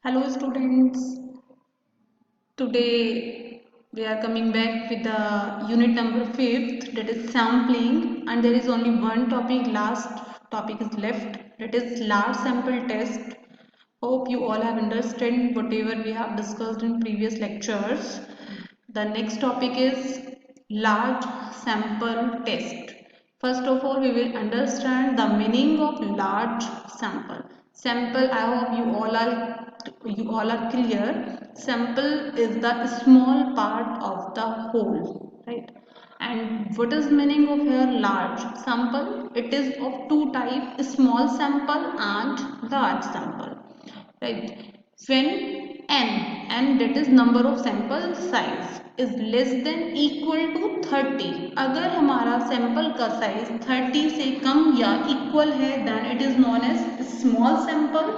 Hello students, today we are coming back with the unit number 5th, that is sampling, and there is only one topic, last topic is left, that is large sample test. Hope you all have understood whatever we have discussed in previous lectures. The next topic is large sample test. First of all, we will understand the meaning of large sample. Sample, I hope you all are clear. Sample is the small part of the whole, right? And what is meaning of here large sample? It is of two types, small sample and large sample, right? When n that is number of sample size is less than equal to 30, अगर हमारा sample का size 30 से कम या equal है then it is known as small sample,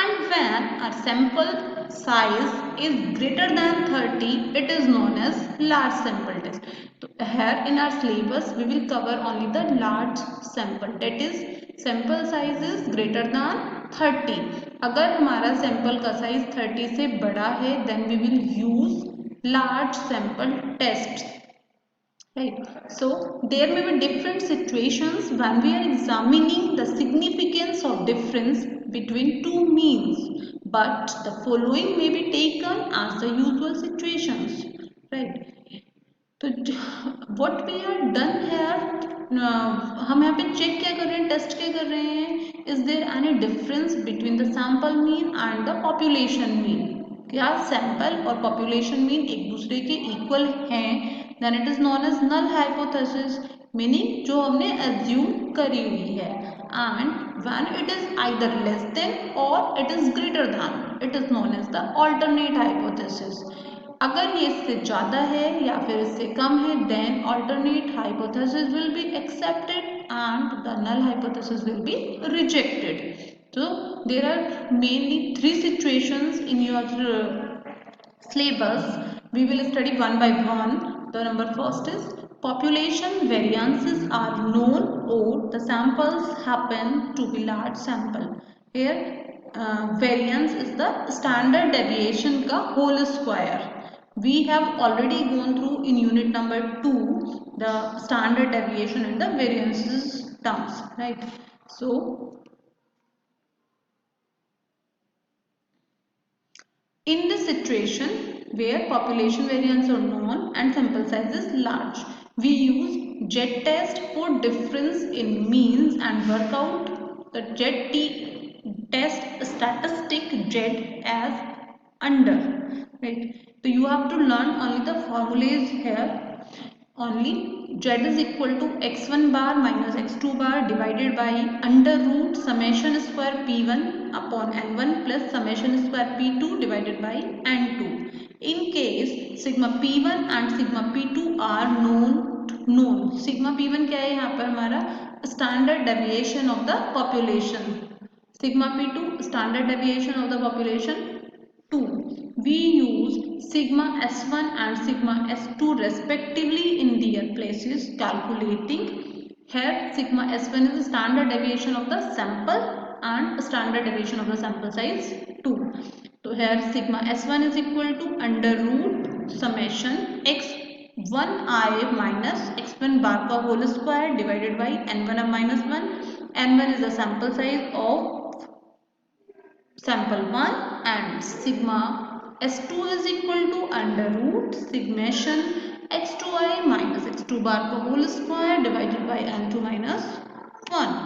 and when our sample size is greater than 30 it is known as large sample test. So here in our syllabus we will cover only the large sample, that is sample size is greater than 30. अगर हमारा sample का size 30 से बड़ा है then we will use large sample tests, right? So there may be different situations when we are examining the significance of difference between two means, but the following may be taken as the usual situations, right? तो what we are done here, हम यहाँ पे check क्या कर रहे हैं, test क्या कर रहे हैं, is there any difference between the sample mean and the population mean? क्या सैंपल और पॉपुलेशन मीन एक दूसरे के इक्वल हैं? Then it is known as null hypothesis, meaning जो हमने एज्यूम करी हुई है, and when it is either less than और it is greater than it is known as the alternate hypothesis. अगर ये इससे ज़्यादा है या फिर इससे कम है then alternate hypothesis will be accepted and the null hypothesis will be rejected. So there are mainly three situations in your syllabus. We will study one by one. The number first is population variances are known or the samples happen to be large sample. Here variance is the standard deviation का whole square. We have already gone through in unit number 2 the standard deviation and the variances terms, right? So in this situation where population variance are known and sample size is large, we use Z test for difference in means and work out the test statistic Z as under, right? So you have to learn only the formulas here. Only Z is equal to x1 bar minus x2 bar divided by under root summation square p1 upon n1 plus summation square p2 divided by n2. In case sigma p1 and sigma p2 are known. Sigma p1 क्या है यहाँ पर हमारा standard deviation of the population. Sigma p2 standard deviation of the population 2. We use sigma s1 and sigma s2 respectively in their places calculating. Here sigma s1 is the standard deviation of the sample and standard deviation of the sample size 2. So here sigma s1 is equal to under root summation x1I minus x1 bar का whole square divided by n1 minus 1. n1 is the sample size of sample 1 and sigma s2 is equal to under root summation x2I minus x2 bar का whole square divided by n2 minus 1.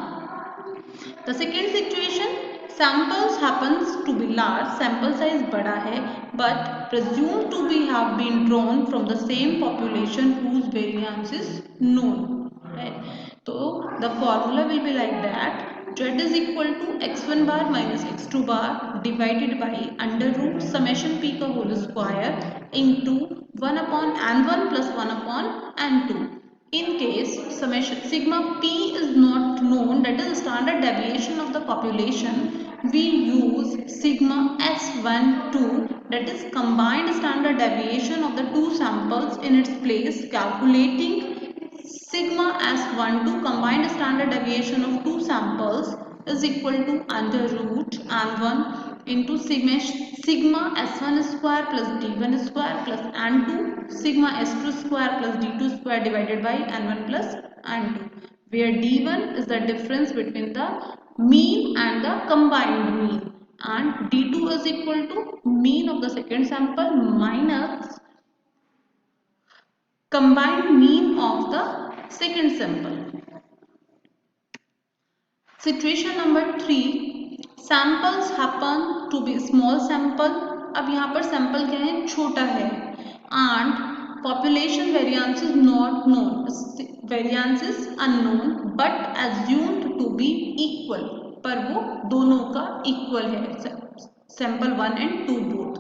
The second situation, samples happens to be large, sample size बड़ा है but presumed to be have been drawn from the same population whose variance is known, right? So the formula will be like that. Z is equal to x1 bar minus x2 bar divided by under root summation p का whole square into 1 upon n1 plus 1 upon n2. In case summation sigma p is not known, that is the standard deviation of the population, we use sigma s12, that is combined standard deviation of the two samples in its place, calculating sigma s12 combined standard deviation of two samples is equal to under root n1 into sigma S1 square plus D1 square plus N2 sigma S2 square plus D2 square divided by N1 plus N2, where D1 is the difference between the mean and the combined mean, and D2 is equal to mean of the second sample minus combined mean of the second sample. Situation number 3, samples happen to be small sample. अब यहाँ पर sample क्या है, छोटा है, and population variance is not known, variance is unknown but assumed to be equal, पर वो दोनों का equal है, sample 1 and 2 both.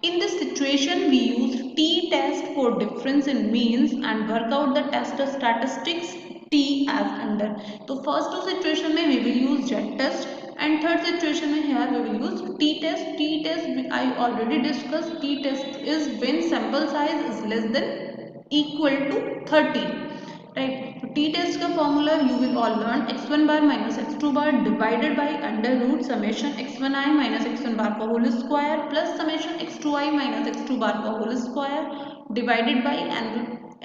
In this situation we use t-test for difference in means and work out the test statistics t as under. तो first two situation में we will use z-test and third situation में here we will use t-test. T-test I already discussed. T-test is when sample size is less than equal to 30. Right. तो t-test का formula you will all learn x1 bar minus x2 bar divided by under root summation x1i minus x1 bar का whole square plus summation x2i minus x2 bar का whole square divided by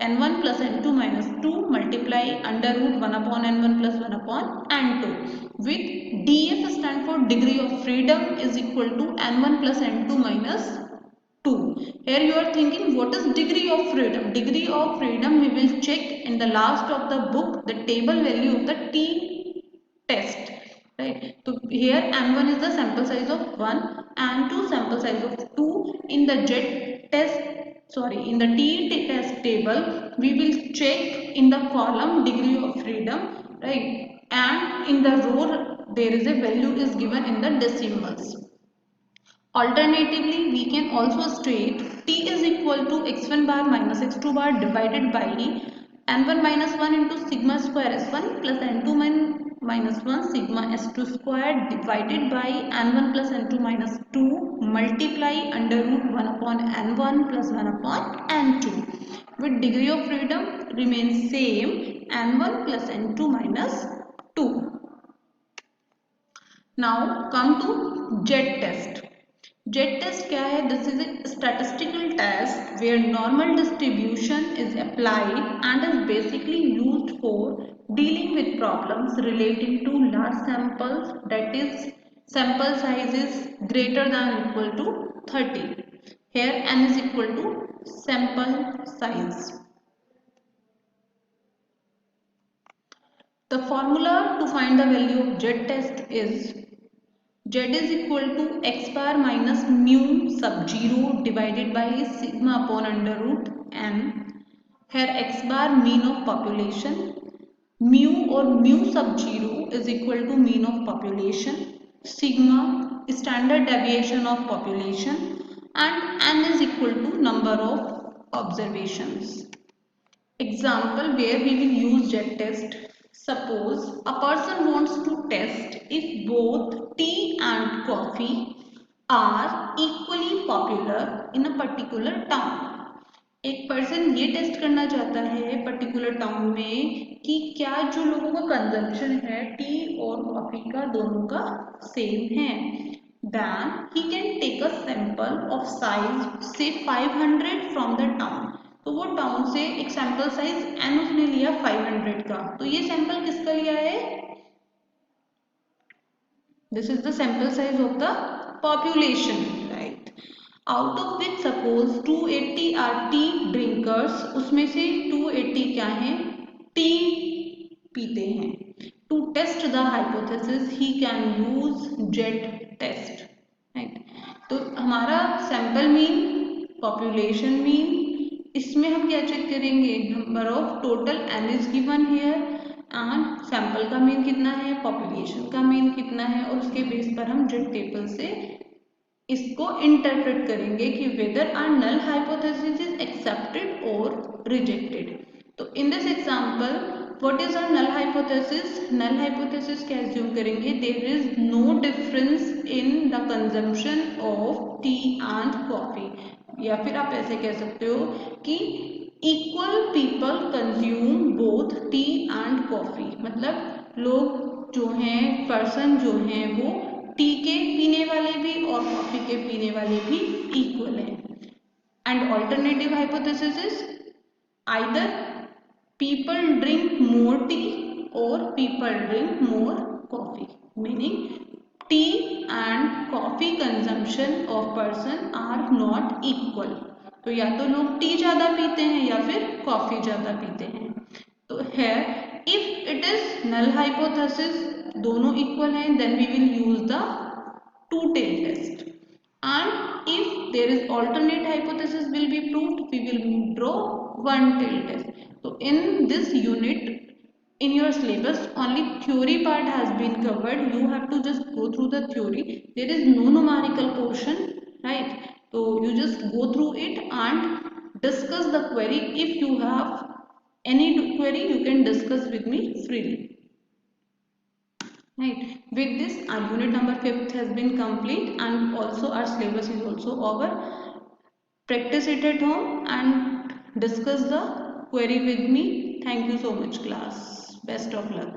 n1 plus n2 minus 2 multiply under root 1 upon n1 plus 1 upon n2 with df stand for degree of freedom is equal to n1 plus n2 minus 2. Here you are thinking what is degree of freedom? Degree of freedom we will check in the last of the book, the table value of the t-test. Right. So here n1 is the sample size of 1 and 2 sample size of 2. In the in the t-test table we will check in the column degree of freedom, right, and in the row there is a value is given in the decimals. Alternatively, we can also state t is equal to x1 bar minus x2 bar divided by n1 minus 1 into sigma square s1 plus n2 minus 1 sigma s2 square divided by n1 plus n2 minus 2 multiply under root 1 upon n1 plus 1 upon n2 with degree of freedom remains same n1 plus n2 minus 2. Now come to z-test. Z-test क्या है? This is a statistical test where normal distribution is applied and is basically used for dealing with problems relating to large samples, that is sample size is greater than or equal to 30. Here n is equal to sample size. The formula to find the value of Z-test is Z is equal to x bar minus mu sub 0 divided by sigma upon under root n. Here x bar mean of population, mu or mu sub 0 is equal to mean of population, sigma standard deviation of population, and n is equal to number of observations. Example where we will use Z-test. Suppose a person wants to test if both tea and coffee are equally popular in a particular town. एक person ये test करना चाहता है particular town में कि क्या जो लोगों का कंजम्पशन है टी और कॉफी का दोनों का सेम है. Then he can take a sample of size say 500 from the town. तो वो टाउन से एक सैंपल साइज n उसने लिया 500 का. तो ये सैंपल किसका लिया है? This is the sample size of the population, right. Out of which suppose 280 are tea drinkers, उसमें से 280 क्या है? टी पीते हैं. To test the hypothesis he can use Z-test, right. तो हमारा सैंपल मीन, पॉपुलेशन मीन, इसमें हम क्या चेक करेंगे? Number of total n is given here and sample का मीन कितना है, पॉपुलेशन का मीन कितना है, और उसके बेस पर हम Z टेबल से इसको इंटरप्रेट करेंगे कि whether our null hypothesis is accepted और रिजेक्टेड. तो in this example what is our null hypothesis? Null hypothesis क्या एज्यूम करेंगे? There is no difference in the consumption of tea and coffee, या फिर आप ऐसे कह सकते हो कि equal people consume both tea and coffee. मतलब लोग जो हैं, पर्सन जो हैं वो टी के पीने वाले भी और कॉफी के पीने वाले भी इक्वल हैं. And alternative hypothesis is either people drink more tea or people drink more coffee, meaning tea and coffee consumption of person are not equal. तो या तो लोग टी ज़्यादा पीते हैं या फिर कॉफ़ी ज़्यादा पीते हैं. तो here if it is null hypothesis दोनों equal हैं, then we will use the two-tailed test. And if there is alternate hypothesis will be proved, we will draw one-tailed test. So in this unit, in your syllabus, only theory part has been covered. You have to just go through the theory. There is no numerical portion, right? So you just go through it and discuss the query. If you have any query, you can discuss with me freely. Right. With this, our unit number 5th has been complete, and also our syllabus is also over. Practice it at home and discuss the query with me. Thank you so much, class. Best of luck.